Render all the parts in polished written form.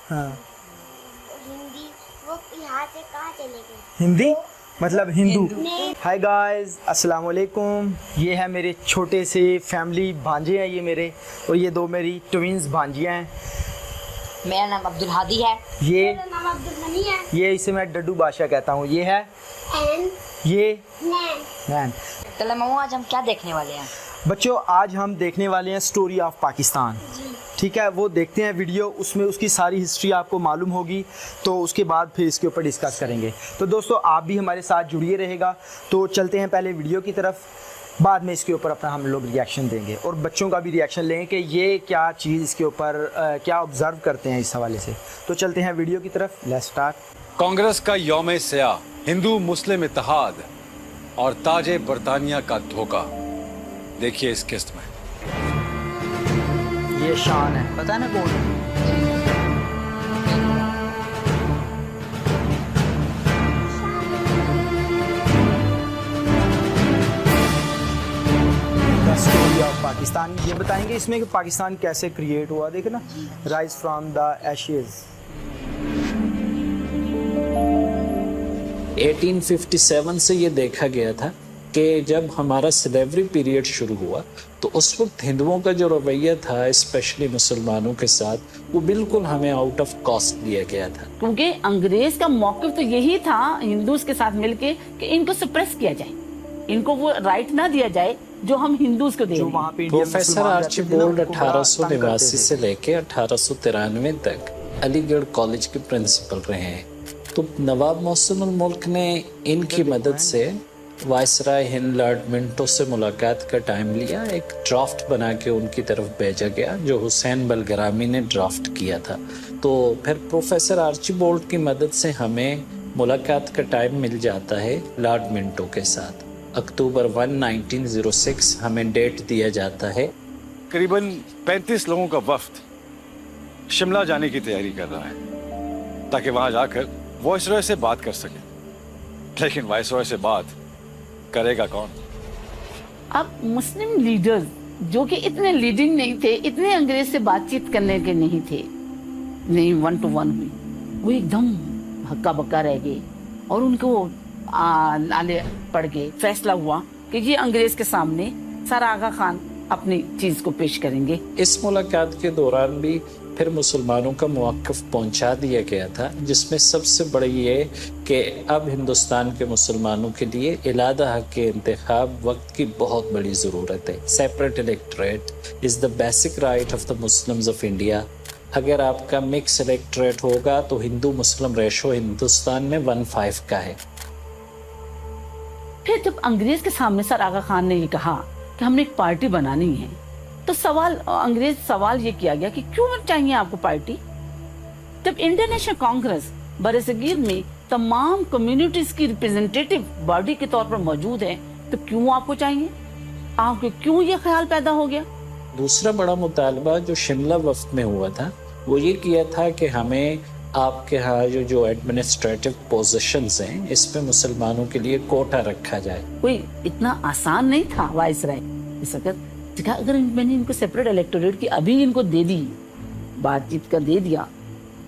हाँ। हिंदी वो यहाँ से कहाँ चले गए? हिंदी मतलब हिंदू। नहीं। हाय गाइस, अस्सलाम वालेकुम। ये है मेरे छोटे से फैमिली भांजे हैं ये मेरे, और ये दो मेरी ट्विंस भांजियाँ हैं। मेरा नाम अब्दुल हादी है। ये मेरा नाम अब्दुल गनी है। ये इसे मैं डड्डू बादशाह कहता हूँ। ये है एंड ये नैन। मैन। चलो मामू, आज हम क्या देखने वाले हैं? बच्चों, आज हम देखने वाले हैं स्टोरी ऑफ पाकिस्तान। ठीक है, वो देखते हैं वीडियो, उसमें उसकी सारी हिस्ट्री आपको मालूम होगी, तो उसके बाद फिर इसके ऊपर डिस्कस करेंगे। तो दोस्तों, आप भी हमारे साथ जुड़िए रहेगा। तो चलते हैं पहले वीडियो की तरफ, बाद में इसके ऊपर अपना हम लोग रिएक्शन देंगे और बच्चों का भी रिएक्शन लेंगे कि ये क्या चीज़ इसके ऊपर क्या ऑब्ज़र्व करते हैं इस हवाले से। तो चलते हैं वीडियो की तरफ, लेट्स स्टार्ट। कांग्रेस का यौम सयाह, हिंदू मुस्लिम इत्तेहाद और ताजे बरतानिया का धोखा। देखिए इस किस्त में। ये शान है, पता ना कौन है। स्टोरी ऑफ पाकिस्तान ये बताएंगे इसमें कि पाकिस्तान कैसे क्रिएट हुआ। देखो ना, राइज फ्रॉम द एशेज। 1857 से ये देखा गया था कि जब हमारा स्लेवरी पीरियड शुरू हुआ तो उस वक्त हिंदुओं का जो रवैया था, स्पेशली मुसलमानों के साथ, वो बिल्कुल हमें आउट ऑफ कॉस्ट लिया गया था। क्योंकि अंग्रेज का मौक़िफ़ तो यही था हिंदूज के साथ मिलके कि इनको सप्रेस किया जाए, इनको वो राइट ना दिया जाए जो हम हिंदूज को दे रहे हैं। प्रोफेसर आर्चीबोल्ड 1889 से लेके 1893 तक अलीगढ़ कॉलेज के प्रिंसिपल रहे हैं। तो नवाब मोहसिनुल मुल्क ने इनकी मदद से वायसराय हिंद लॉर्ड मिंटो से मुलाकात का टाइम लिया। एक ड्राफ्ट बना के उनकी तरफ भेजा गया जो हुसैन बलगरामी ने ड्राफ्ट किया था। तो फिर प्रोफेसर आर्चीबोल्ड की मदद से हमें मुलाकात का टाइम मिल जाता है लॉर्ड मिंटो के साथ। अक्टूबर 1, 1906 हमें डेट दिया जाता है। करीबन 35 लोगों का वफ्द शिमला जाने की तैयारी कर रहा है ताकि वहां जाकर वायसरॉय से बात कर सके। लेकिन वायसरॉय से बात करेगा कौन? अब मुस्लिम लीडर्स जो कि इतने लीडिंग नहीं थे, इतने अंग्रेज से बातचीत करने के नहीं थे, नहीं 1 to 1 हुई, वो एकदम हक्का बक्का रह गए और उनको नाले पड़ गए। फैसला हुआ कि ये अंग्रेज के सामने सर आगा खान अपनी चीज को पेश करेंगे। इस मुलाकात के दौरान भी फिर मुसलमानों का मौक़िफ़ पहुंचा दिया गया था, जिसमें सबसे बड़ी ये कि अब हिंदुस्तान के मुसलमानों के लिए इलादा हक के इंतखाब वक्त की बहुत बड़ी ज़रूरत है। Separate electorate is the basic right of the Muslims of India. अगर आपका मिक्स इलेक्टोरेट होगा तो हिंदू मुस्लिम रेशो हिंदुस्तान में 1:5 का है। फिर जब अंग्रेज के सामने सर आगा खान ने ये कहा कि हमने एक पार्टी बनानी है, तो अंग्रेज सवाल ये किया गया कि क्यों चाहिए आपको पार्टी? जब इंटरनेशनल कांग्रेस बरसगीर में तमाम कम्युनिटीज की रिप्रेजेंटेटिव बॉडी के तौर पर मौजूद है, तो क्यों आपको चाहिए? आपको क्यों ये ख्याल पैदा हो गया? दूसरा बड़ा मुतालबा जो शिमला वफ्द में हुआ था वो ये किया था कि हमें आपके यहाँ जो एडमिनिस्ट्रेटिव पोजीशंस हैं इस पे मुसलमानों के लिए कोटा रखा जाए। कोई इतना आसान नहीं था वायसराय इस वक्त। अगर मैंने इनको सेपरेट इलेक्टोरेट की अभी इनको दे दी, बातचीत का दे दिया,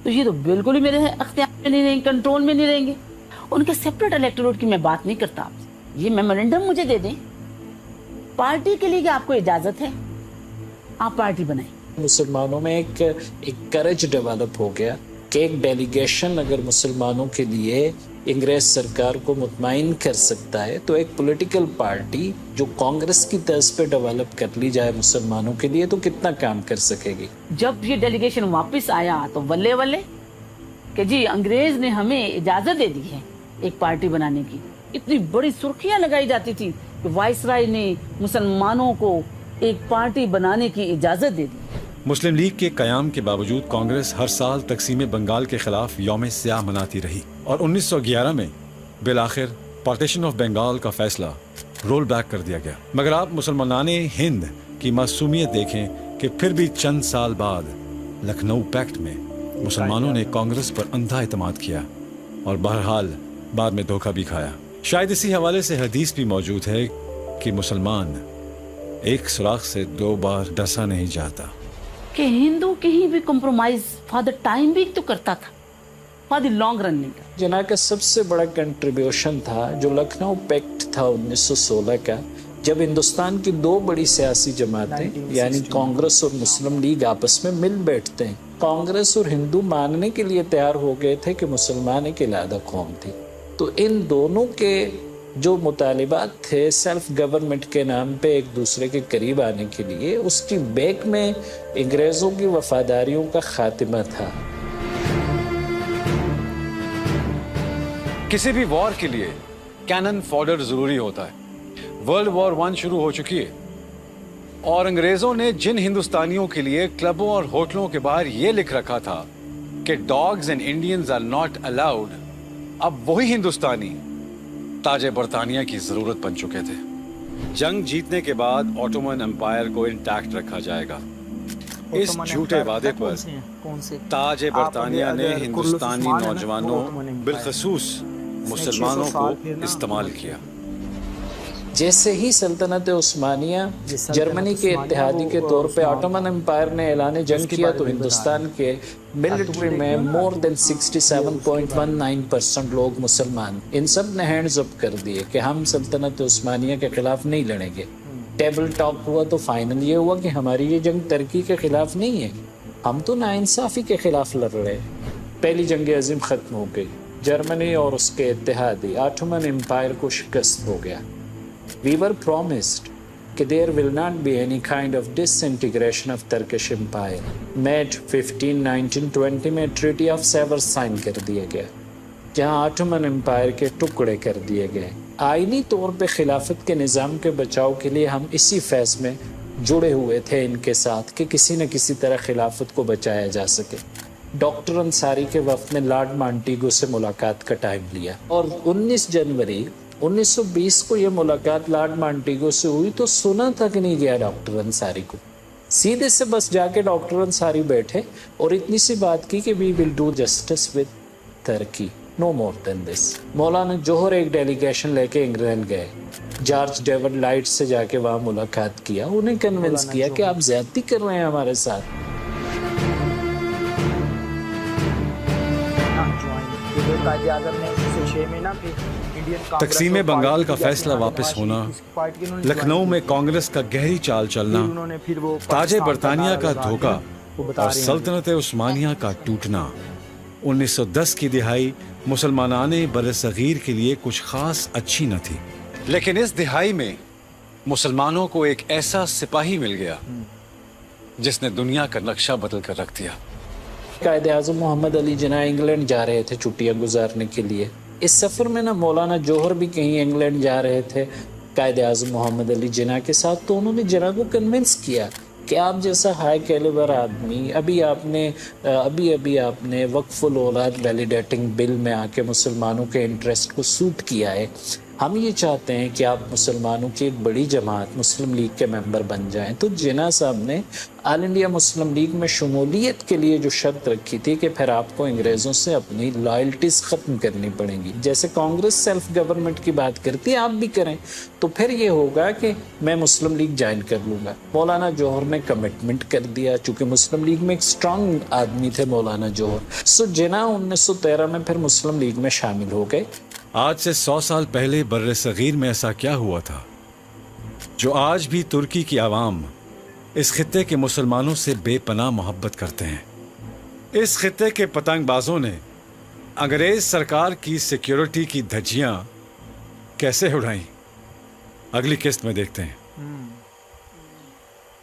तो ये तो बिल्कुल ही मेरे अख्तियार में नहीं रहेंगे, कंट्रोल में नहीं रहेंगे। उनके सेपरेट इलेक्टोरेट की मैं बात नहीं करता, ये मेमोरेंडम मुझे दे दें, पार्टी के लिए कि आपको इजाजत है, आप पार्टी बनाएं। मुसलमानों में एक करेज डेवलप हो गया कि एक डेलीगेशन अगर मुसलमानों के लिए अंग्रेज सरकार को मुतमईन कर सकता है तो एक पॉलिटिकल पार्टी जो कांग्रेस की तर्ज पे डेवलप कर ली जाए मुसलमानों के लिए तो कितना काम कर सकेगी। जब ये डेलीगेशन वापस आया तो वल्ले वल्ले कि जी अंग्रेज ने हमें इजाजत दे दी है एक पार्टी बनाने की। इतनी बड़ी सुर्खियां लगाई जाती थी कि वायसराय ने मुसलमानों को एक पार्टी बनाने की इजाजत दे दी। मुस्लिम लीग के कयाम के बावजूद कांग्रेस हर साल तकसीम बंगाल के खिलाफ यौम सयाह मनाती रही और 1911 में बिलाखिर पार्टीशन ऑफ बंगाल का फैसला रोल बैक कर दिया गया। मगर आप मुसलमान हिंद की मासूमियत देखें कि फिर भी चंद साल बाद लखनऊ पैक्ट में मुसलमानों ने कांग्रेस पर अंधा एतमाद किया और बहरहाल बाद में धोखा भी खाया। शायद इसी हवाले से हदीस भी मौजूद है कि मुसलमान एक सुराख से 2 बार डसा नहीं जाता। कि हिंदू कहीं भी कॉम्प्रोमाइज फॉर द टाइम भी तो करता था, फॉर द लॉन्ग रन नहीं करता। जिन्ना का सबसे बड़ा कंट्रीब्यूशन था जो लखनऊ पैक्ट था 1916 का, जब हिंदुस्तान की दो बड़ी सियासी जमातें यानी कांग्रेस और मुस्लिम लीग आपस में मिल बैठते हैं। कांग्रेस और हिंदू मानने के लिए तैयार हो गए थे कि मुसलमान एक अलग कौम थी। तो इन दोनों के जो मुतालिबात थे सेल्फ गवर्नमेंट के नाम पे एक दूसरे के करीब आने के लिए, उसकी बैक में अंग्रेज़ों की वफादारियों का खात्मा था। किसी भी वॉर के लिए कैनन फॉडर जरूरी होता है। वर्ल्ड वॉर 1 शुरू हो चुकी है और अंग्रेजों ने जिन हिंदुस्तानियों के लिए क्लबों और होटलों के बाहर यह लिख रखा था कि dogs and Indians are not allowed, अब वही हिंदुस्तानी ताजे बरतानिया की जरूरत बन चुके थे। जंग जीतने के बाद ऑटोमन एम्पायर को इंटैक्ट रखा जाएगा। इस झूठे वादे पर ताजे बरतानिया ने हिंदुस्तानी नौजवानों बिलखसूस मुसलमानों को इस्तेमाल किया। जैसे ही सल्तनत उस्मानिया जर्मनी के इत्तेहादी के तौर पे ऑटोमन एम्पायर ने ऐलान जंग किया तो हिंदुस्तान के मिलिट्री में मोर देन 67.19% लोग मुसलमान, इन सब ने हैंड्स अप कर दिए कि हम सल्तनत उस्मानिया के खिलाफ नहीं लड़ेंगे। टेबल टॉक हुआ तो फाइनल ये हुआ कि हमारी ये जंग तुर्की के खिलाफ नहीं है, हम तो नाइंसाफ़ी के खिलाफ लड़ रहे हैं। पहली जंग अज़ीम ख़त्म हो गई, जर्मनी और उसके इत्तेहादी ऑटोमन एम्पायर को शिकस्त हो गया। We were promised कि there will not be any kind of disintegration of Turkish Empire. May 15, 1920 में Treaty of Sevres साइन कर दिया गया, जहाँ ऑटोमन एम्पायर के टुकड़े कर दिए गए। आईनी तौर पे खिलाफत के निज़ाम के बचाव के लिए हम इसी फैस में जुड़े हुए थे इनके साथ कि किसी न किसी तरह खिलाफत को बचाया जा सके। डॉक्टर अंसारी के वफ़द ने लॉर्ड मॉन्टेगू से मुलाकात का टाइम लिया और 19 जनवरी 1920 को ये मुलाकात लॉर्ड मॉन्टेगू से हुई तो सुना तक नहीं गया डॉक्टर अंसारी को। सीधे से बस जाके डॉक्टर अंसारी बैठे और इतनी सी बात की कि we will do justice with Turkey, no more than this. मौलाना जोहर एक डेलीगेशन लेके इंग्लैंड गए, जॉर्ज डेविड लाइट से जाके वहाँ मुलाकात किया, उन्हें कन्विंस किया कि आप ज्यादती कर रहे हैं हमारे साथ। तकसीम बंगाल का फैसला वापस होना, लखनऊ में कांग्रेस का गहरी चाल चलना, ताजे बरतानिया का धोखा और सल्तनत उस्मानिया का टूटना। 1910 की दिहाई मुसलमानाने बरसगीर के लिए कुछ खास अच्छी न थी, लेकिन इस दिहाई में मुसलमानों को एक ऐसा सिपाही मिल गया जिसने दुनिया का नक्शा बदल कर रख दिया। कायदे आज़म मोहम्मद अली जिन्ना इंग्लैंड जा रहे थे छुट्टियां गुजारने के लिए। इस सफ़र में ना मौलाना जोहर भी कहीं इंग्लैंड जा रहे थे कायदे आज़म मोहम्मद अली जिन्ना के साथ, तो उन्होंने जिन्ना को कन्विंस किया कि आप जैसा हाई कैलिबर आदमी अभी आपने वक्फुल औलाद वैलिडेटिंग बिल में आके मुसलमानों के इंटरेस्ट को सूट किया है। हम ये चाहते हैं कि आप मुसलमानों की एक बड़ी जमात मुस्लिम लीग के मेंबर बन जाएं। तो जिन्ना साहब ने ऑल इंडिया मुस्लिम लीग में शमूलियत के लिए जो शर्त रखी थी कि फिर आपको अंग्रेज़ों से अपनी लॉयल्टीज़ ख़त्म करनी पड़ेंगी, जैसे कांग्रेस सेल्फ गवर्नमेंट की बात करती है आप भी करें, तो फिर ये होगा कि मैं मुस्लिम लीग ज्वाइन कर लूँगा। मौलाना जौहर ने कमिटमेंट कर दिया, चूँकि मुस्लिम लीग में एक स्ट्रॉन्ग आदमी थे मौलाना जौहर। सो जिन्ना 1913 में फिर मुस्लिम लीग में शामिल हो गए। आज से 100 साल पहले बर्र-ए-सगीर में ऐसा क्या हुआ था जो आज भी तुर्की की आवाम इस खित्ते के मुसलमानों से बेपनाह मोहब्बत करते हैं। इस खित्ते के पतंगबाजों ने अंग्रेज सरकार की सिक्योरिटी की धज्जियां कैसे उड़ाई, अगली किस्त में देखते हैं।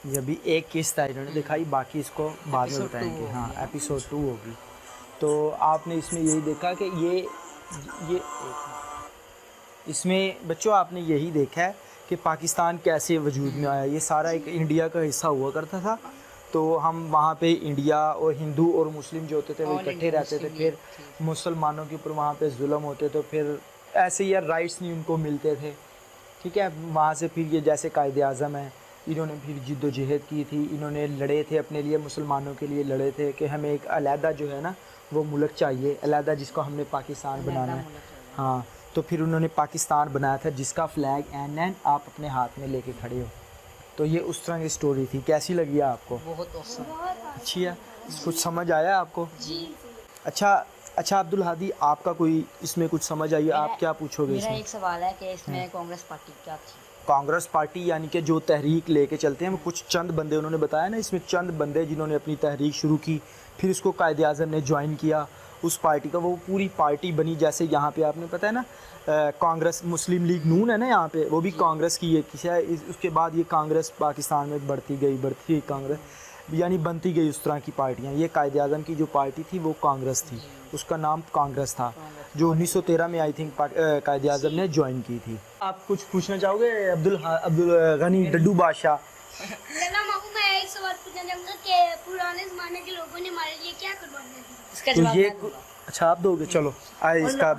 ये भी एक किस्त है इन्होंने दिखाई, बाकी इसको बाद में बताएंगे। हाँ, एपिसोड 2 होगी। तो आपने इसमें यही देखा कि ये इसमें बच्चों आपने यही देखा है कि पाकिस्तान कैसे वजूद में आया। ये सारा एक इंडिया का हिस्सा हुआ करता था, तो हम वहाँ पे इंडिया और हिंदू और मुस्लिम जो होते थे वो इकट्ठे रहते थे। फिर मुसलमानों के ऊपर वहाँ पे जुल्म होते, तो फिर ऐसे यार राइट्स नहीं उनको मिलते थे। ठीक है, वहाँ से फिर ये जैसे कायदे आज़म है, इन्होंने फिर जिद्दोजहद की थी, इन्होंने लड़े थे अपने लिए, मुसलमानों के लिए लड़े थे कि हमें एक अलहदा जो है ना वो मुल्क चाहिए, अलहदा जिसको हमने पाकिस्तान बनाना है। हाँ, तो फिर उन्होंने पाकिस्तान बनाया था जिसका फ्लैग एन आप अपने हाथ में लेके खड़े हो। तो ये उस तरह की स्टोरी थी। कैसी लगी आपको? बहुत औसम। अच्छी है, कुछ समझ आया आपको? जी। अच्छा अब्दुल हादी, आपका कोई इसमें कुछ समझ आई? आप क्या पूछोगे मेरा इसमें? एक सवाल है कि इसमें कांग्रेस पार्टी क्या थी? कांग्रेस पार्टी यानी कि जो तहरीक लेके चलते हैं, वो कुछ चंद बंदे, उन्होंने बताया ना इसमें चंद बंदे जिन्होंने अपनी तहरीक शुरू की, फिर उसको कायदे आज़म ने ज्वाइन किया उस पार्टी का, वो पूरी पार्टी बनी। जैसे यहाँ पे आपने पता है ना कांग्रेस मुस्लिम लीग नून है ना यहाँ पे, वो भी कांग्रेस की एक किसी है। उसके बाद ये कांग्रेस पाकिस्तान में बढ़ती गई कांग्रेस, यानी बनती गई उस तरह की पार्टियाँ। ये कायदे आज़म की जो पार्टी थी वो कांग्रेस थी, उसका नाम कांग्रेस था, जो 1913 में आई थिंक कायदे आज़म ने ज्वाइन की थी। आप कुछ पूछना चाहोगे अब्दुल गनी डड्डू बादशाह? सलाम मामू, मैं एक सवाल पूछना चाहूँगा कि पुराने ज़माने के लोगों ने हमारे लिए क्या कुर्बानियाँ दी? इसका तो जवाब ये मैं दूंगा। अच्छा आप दोगे, चलो आए इसका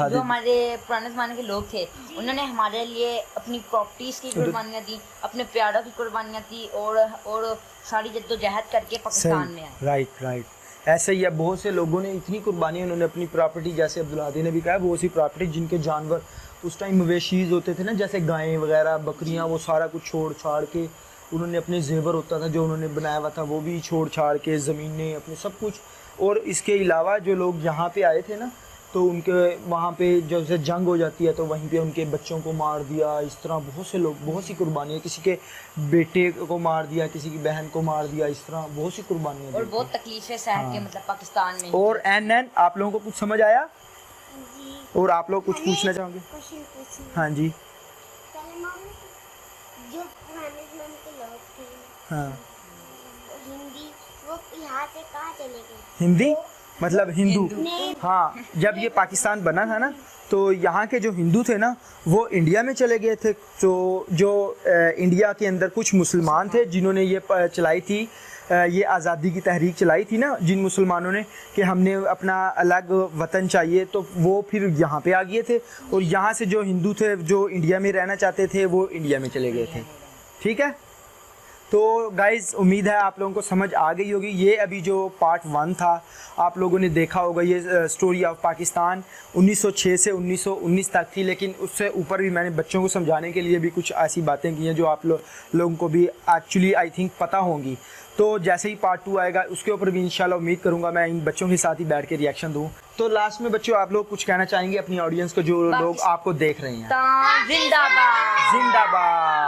जो हमारे पुराने ज़माने के लोग थे, उन्होंने हमारे लिए अपनी प्रॉपर्टीज़ की कुर्बानियाँ दी, अपने प्यारों की कुर्बानियाँ दी, और सारी जद्दोजहद करके पाकिस्तान में आए। राइट ऐसे ही है। बहुत से लोगों ने इतनी कुर्बानी उन्होंने अपनी प्रॉपर्टी, जैसे अब्दुल हादी ने भी कहा, बहुत सी प्रॉपर्टी जिनके जानवर उस टाइम मवेशीज़ होते थे ना, जैसे गायें वगैरह बकरियां, वो सारा कुछ छोड़ छाड़ के उन्होंने अपने जेवर होता था जो उन्होंने बनाया हुआ था वो भी छोड़ छाड़ के, ज़मीनें अपने सब कुछ। और इसके अलावा जो लोग यहाँ पे आए थे ना, तो उनके वहाँ पे जब से जंग हो जाती है तो वहीं पे उनके बच्चों को मार दिया। इस तरह बहुत से लोग, बहुत सी कुर्बानियाँ, किसी के बेटे को मार दिया, किसी की बहन को मार दिया, इस तरह बहुत सी कुर्बानियाँ और दी बहुत तकलीफें सह के मतलब पाकिस्तान में। थी। और एन आप लोगों को कुछ समझ आया? जी। और आप लोग कुछ पूछना चाहोगे? क्वेश्चन पूछिए। हाँ जी। सलाम मामू, जो पुराने ज़माने के लोग थे, हाँ, हिंदी, वो यहाँ से कहाँ चले गए? हिंदी मतलब हिंदू? नहीं। हाँ, जब ये पाकिस्तान बना था ना, तो यहाँ के जो हिंदू थे ना, वो इंडिया में चले गए थे। तो जो इंडिया के अंदर कुछ मुसलमान थे जिन्होंने ये चलाई थी, ये आज़ादी की तहरीक चलाई थी ना, जिन मुसलमानों ने कि हमने अपना अलग वतन चाहिए, तो वो फिर यहाँ पे आ गए थे। और यहाँ से जो हिंदू थे जो इंडिया में रहना चाहते थे, वो इंडिया में चले गए थे। ठीक है, तो गाइज़ उम्मीद है आप लोगों को समझ आ गई होगी। ये अभी जो पार्ट 1 था, आप लोगों ने देखा होगा, ये स्टोरी ऑफ पाकिस्तान 1906 से 1919 तक थी। लेकिन उससे ऊपर भी मैंने बच्चों को समझाने के लिए भी कुछ ऐसी बातें की हैं जो आप लोगों को भी एक्चुअली आई थिंक पता होंगी। तो जैसे ही पार्ट 2 आएगा उसके ऊपर भी इंशाल्लाह उम्मीद करूँगा मैं इन बच्चों के साथ ही बैठ के रिएक्शन दूँ। तो लास्ट में बच्चों आप लोग कुछ कहना चाहेंगे अपनी ऑडियंस को, जो लोग आपको देख रहे हैं? जिंदाबाद। जिंदाबाद।